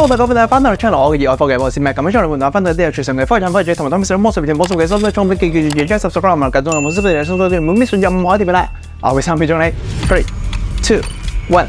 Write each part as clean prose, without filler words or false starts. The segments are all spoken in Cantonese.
Hello， 大家好，歡迎翻到嚟 channel， 我嘅熱愛科技，我係 Mac。咁喺 channel 同大家分享啲有趣性嘅科技產品，仲同埋當面使用魔術片、魔術嘅收費裝備，記住要將subscribe 埋，跟蹤我冇收費嘅收費，唔好 miss 任何一啲啦。我會3秒鐘你 ，3、2、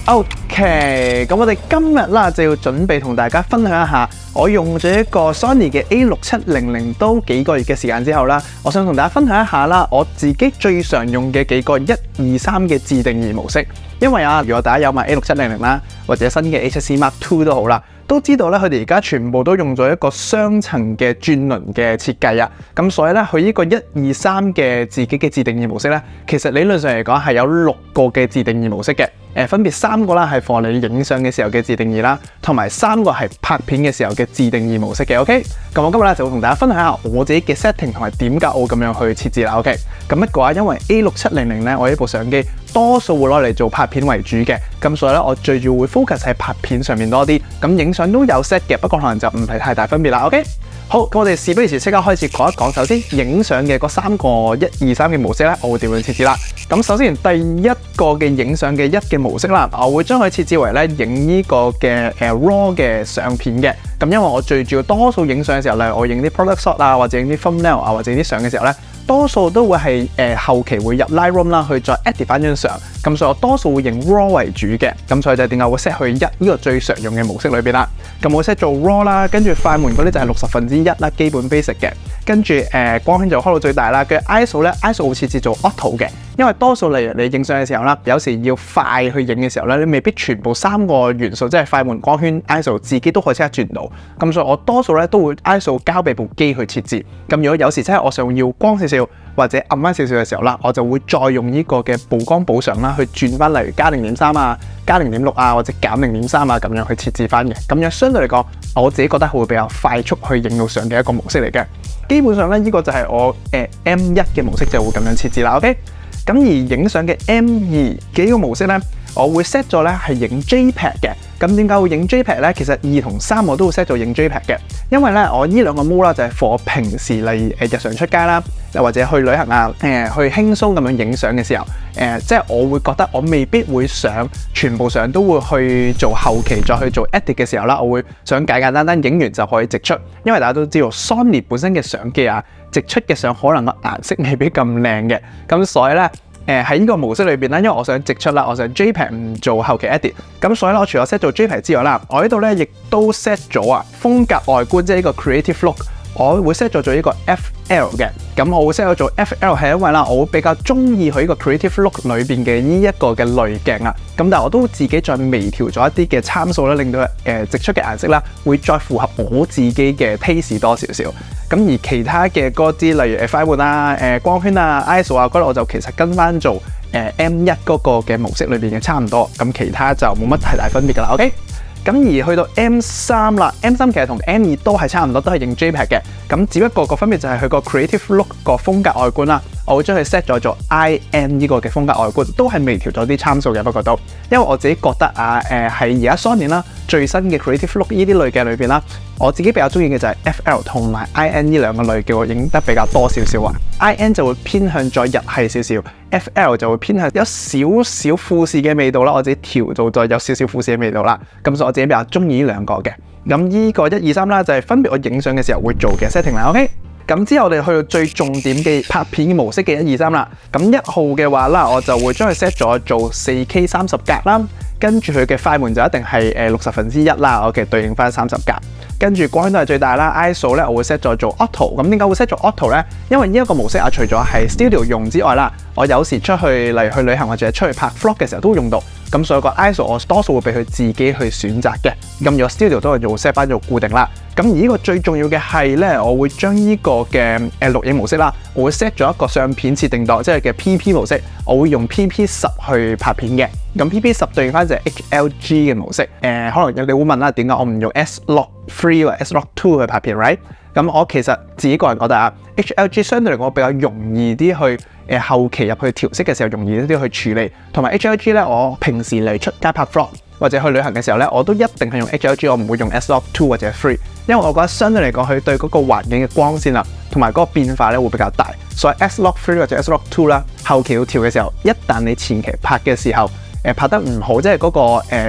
1，OK。咁我哋今日啦就要準備同大家分享一下，我用咗一個 Sony 嘅 A6700都幾個月嘅時間之後啦，我想同大家分享一下啦，我自己最常用嘅幾個1、2、3嘅自定義模式。因為如果大家有買 A6700啦，或者新嘅 A7C Mark II 都好啦，都知道咧佢哋而家全部都用咗一個雙層嘅轉輪嘅設計啊，咁所以咧佢呢個1、2、3嘅自己嘅自定義模式咧，其實理論上嚟講係有6個嘅自定義模式嘅，分別3個啦係放你影相嘅時候嘅自定義啦，同埋3個係拍片嘅時候嘅自定義模式嘅 ，OK。咁我今日咧就會同大家分享下我自己嘅 setting 同埋點解我咁樣去設置啦 ，OK。咁一個因為 A6700咧，我呢部相機多數會攞嚟做拍片為主嘅，咁所以咧我最主要會 focus 喺拍片上面多啲，咁影相都有 set 嘅，不過可能就唔係太大分別啦 ，OK。好，咁我哋事不宜遲，即刻開始講一講。首先，影相嘅嗰3個1、2、3嘅模式咧，我會點樣設置啦？咁首先第一個嘅影相嘅1嘅模式啦，我會將佢設置為咧影呢個嘅RAW 嘅相片嘅。咁因為我最主要多數影相嘅時候，例如我影啲 product shot 啊，或者影啲 thumbnail 啊，或者啲相嘅時候咧，多數都會係後期會入 Lightroom 啦，去再 edit 翻張相。咁所以我多數會影 RAW 為主嘅。咁所以就點解會 set 去1呢個最常用嘅模式裏邊啦。咁我 set 做 RAW 啦，跟住快門嗰啲就係1/60啦，基本 basic 嘅。跟住光圈就開到最大啦。跟住 ISO 咧 ，ISO 會設置做 auto 嘅。因為多數例如你影相嘅時候啦，有時要快去影嘅時候咧，你未必全部3個元素，即係快門、光圈、ISO 自己都可以即刻轉到。咁所以我多數咧都會 ISO 交俾部機去設置。咁如果有時真係我想要光少少或者暗翻少少嘅時候啦，我就會再用呢個嘅曝光補償啦，去轉翻例如加0.3啊、加0.6啊或者減0.3啊咁樣去設置翻嘅。咁樣相對嚟講，我自己覺得會比較快速去影到相嘅一個模式嚟嘅。基本上咧，呢個就係我M1嘅模式就會咁樣設置啦。OK。咁而影相嘅 M2嘅呢個模式咧，我會 set 咗咧係影 JPEG 嘅。咁點解會影 JPEG 咧？其實2同3我都會 set 咗影 JPEG 嘅，因為咧我呢兩個 mode 啦就係 for 平時例如日常出街啦，又或者去旅行啊，去輕鬆咁樣影相嘅時候，即係我會覺得我未必會想全部相都會去做後期再去做 edit 嘅時候啦，我會想簡簡單單影完就可以直出，因為大家都知道 Sony 本身嘅相機啊，直出嘅相可能個顏色未必咁靚嘅，咁所以咧。喺呢個模式裏邊咧，因為我想直出啦，我想 JPEG 唔做後期 edit， 咁所以咧我除咗 set 做 JPEG 之外啦，我呢度咧亦都 set 咗風格外觀，即係呢個 creative look， 我會 set 咗做呢個 FL 嘅。咁我會 set 咗做 FL 係因為啦，我會比較中意佢呢個 creative look 裏邊嘅呢一個嘅濾鏡啊。咁但係我都自己再微調咗一啲嘅參數啦，令到直出嘅顏色啦會再符合我自己嘅 taste 多少少。咁而其他嘅嗰啲，例如快門啊、光圈啊、ISO 啊嗰度，我就其實跟翻做M1 嗰個嘅模式裏邊嘅差唔多。咁其他就冇乜太大分別噶啦。OK。咁而去到 M3 啦 ，M3 其實同 M2 都係差唔多，都係影 JPEG 嘅。咁只不過個分別就係佢個 creative look 個風格外觀啦。我會將佢 set 咗做 IN 呢個嘅風格外觀，都係微調咗啲參數嘅。不過都因為我自己覺得喺而家 Sony 啦最新嘅 creative look 呢啲類鏡裏邊啦，我自己比較中意嘅就係 FL 同埋 IN 呢兩個類叫我影得比較多少少啊。IN 就會偏向再日系少少 ，FL 就會偏向有少少富士嘅味道啦。我自己調到再有少少富士嘅味道啦。咁所以我自己比較中意呢兩個嘅。咁呢個1、2、3啦，就係分別我影相嘅時候會做嘅 setting 啦。OK。咁之後我哋去到最重點嘅拍片嘅模式嘅1、2、3啦。咁1號嘅話啦，我就會將佢 set 咗做 4K 30格啦。跟住佢嘅快門就一定係1/60啦。OK， 對應翻30格。跟住光圈都係最大啦。ISO 咧我會 set 咗做 auto。咁點解會 set 做 auto 咧？因為呢一個模式除咗係 studio 用之外啦，我有時出去例如去旅行或者出去拍 vlog 嘅時候都會用到。咁所以個 ISO 我多數會俾佢自己去選擇嘅。咁如果 studio 都係做 set 翻做固定啦。咁而呢個最重要嘅係咧，我會將呢個嘅錄影模式啦，我會 set 咗一個相片設定檔，即係嘅 PP 模式，我會用 PP10去拍片嘅。咁 PP10 對應翻就係 HLG 嘅模式。可能你會問啦，點解我唔用 S-Log3 或 S-Log2 去拍片 ，right？ 咁我其實自己個人覺得HLG 相對嚟講比較容易啲去後期入去調色嘅時候容易啲去處理，同埋 HLG 咧，我平時嚟出街拍 vlog 或者去旅行嘅時候咧，我都一定係用 HLG， 我唔會用 S-Log2 或者 3， 因為我覺得相對嚟講，佢對嗰個環境嘅光線啦，同埋嗰個變化咧會比較大，所以 S-Log3 或者 S-Log2 啦，後期要調嘅時候，一旦你前期拍嘅時候，拍得唔好，即係嗰個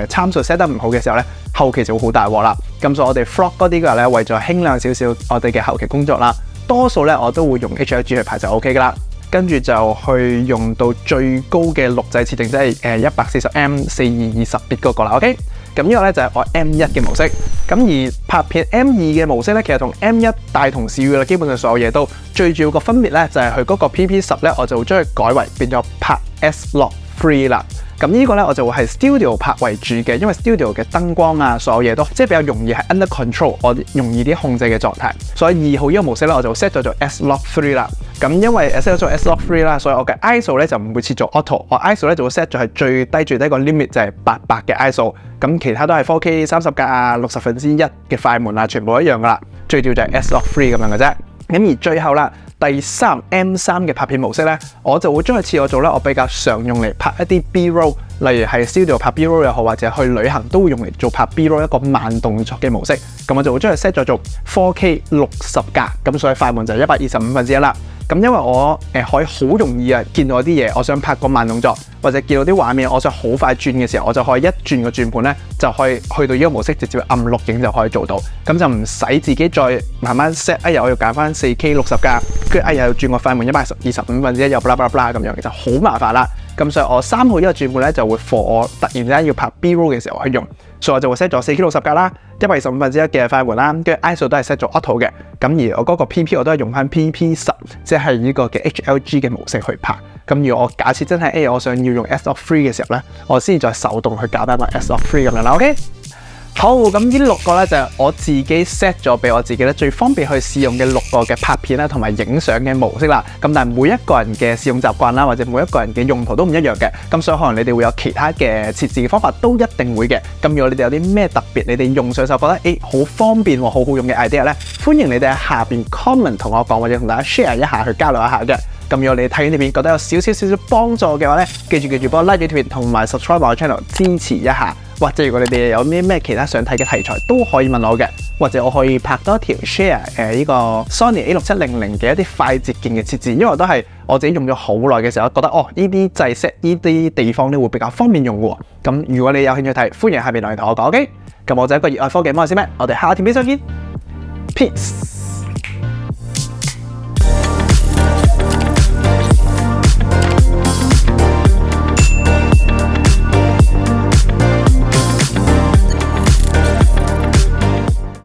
參數 set 得唔好嘅時候咧，後期就會好大鑊啦。咁所以我哋 vlog 嗰啲嘅咧，為咗輕量少少我哋嘅後期工作啦，多數咧我都會用 HLG 去拍就 OK 噶啦。跟住就去用到最高嘅錄製設定，即係140M 4220 bit 嗰個啦。OK， 咁呢個咧就係我 M1 嘅模式。咁而拍片 M2 嘅模式咧，其實同 M1 大同小異啦，基本上所有嘢都最主要個分別咧就係佢嗰個 PP10咧，我就會將佢改為變咗拍 S-Log3 啦。咁呢個咧我就會係 Studio 拍為主嘅，因為 Studio 嘅燈光啊，所有嘢都即係比較容易係 under control， 我容易啲控制嘅狀態。所以2號呢個模式咧，我就 set 咗做 S-Log3 啦。咁因為 set 咗做 S-Log3 啦，所以我嘅 ISO 咧就唔會設做 auto， 我 ISO 咧就會 set 咗係最低個 limit 就係800嘅 ISO。咁其他都係 4K 30格啊、60%嘅快門啊，全部一樣噶啦。最調就係 S-Log3 咁樣嘅啫。咁而最後啦，第3 M3 嘅拍片模式咧，我就會將佢設我做咧，我比較常用嚟拍一啲 B-roll， 例如係 studio 拍 B-roll 又好，或者去旅行都會用嚟做拍 B-roll 一個慢動作嘅模式。咁我就會將佢 set 咗做 4K 60格，咁所以快門就係125%啦。咁因為我可以好容易見到啲嘢，我想拍個慢動作，或者見到啲畫面，我想好快轉嘅時候，我就可以一轉個轉盤咧，就可以去到呢個模式，直接按錄影就可以做到。咁就唔使自己再慢慢 set， 我要揀翻 4K 60格，跟住又要轉個快門125%，又 blah blah blah 咁樣，其實好麻煩啦。咁所以我3號呢個轉盤咧就會 for 我突然之間要拍 B-roll 嘅時候去用，所以我就會 set 咗 4K 60格啦，125%嘅快門啦，跟住 ISO 都係 set 咗 auto 嘅。咁而我嗰個 PP 我都係用翻 PP10，即係呢個嘅 HLG 嘅模式去拍。咁如果我假設真係我想要用 S-Log3 嘅時候咧，我先再手動去搞翻個 S-Log3 咁樣啦。OK。好，咁呢6個咧就係我自己 set 咗俾我自己咧最方便去試用嘅6個嘅拍片啦同埋影相嘅模式啦。咁但係每一個人嘅使用習慣啦，或者每一個人嘅用途都唔一樣嘅。咁所以可能你哋會有其他嘅設置嘅方法，都一定會嘅。咁如果你哋有啲咩特別，你哋用上手覺得好方便喎，好好用嘅 idea 咧，歡迎你哋喺下邊 comment 同我講，或者同大家 share 一下去交流一下嘅。咁如果你睇完呢片覺得有少少幫助嘅話咧，記住幫我 like 咗條片同埋 subscribe 我 channel 支持一下。或者如果你哋有啲咩其他想睇嘅題材都可以問我嘅，或者我可以拍多條 share 呢個 Sony A6700嘅一啲快捷鍵嘅設置，因為都係我自己用咗好耐嘅時候，覺得呢啲掣 set 呢啲地方咧會比較方便用嘅喎。咁如果你有興趣睇，歡迎下邊留言同我講。OK，咁我就係一個熱愛科技魔術師咩，我哋下條片再見 ，peace。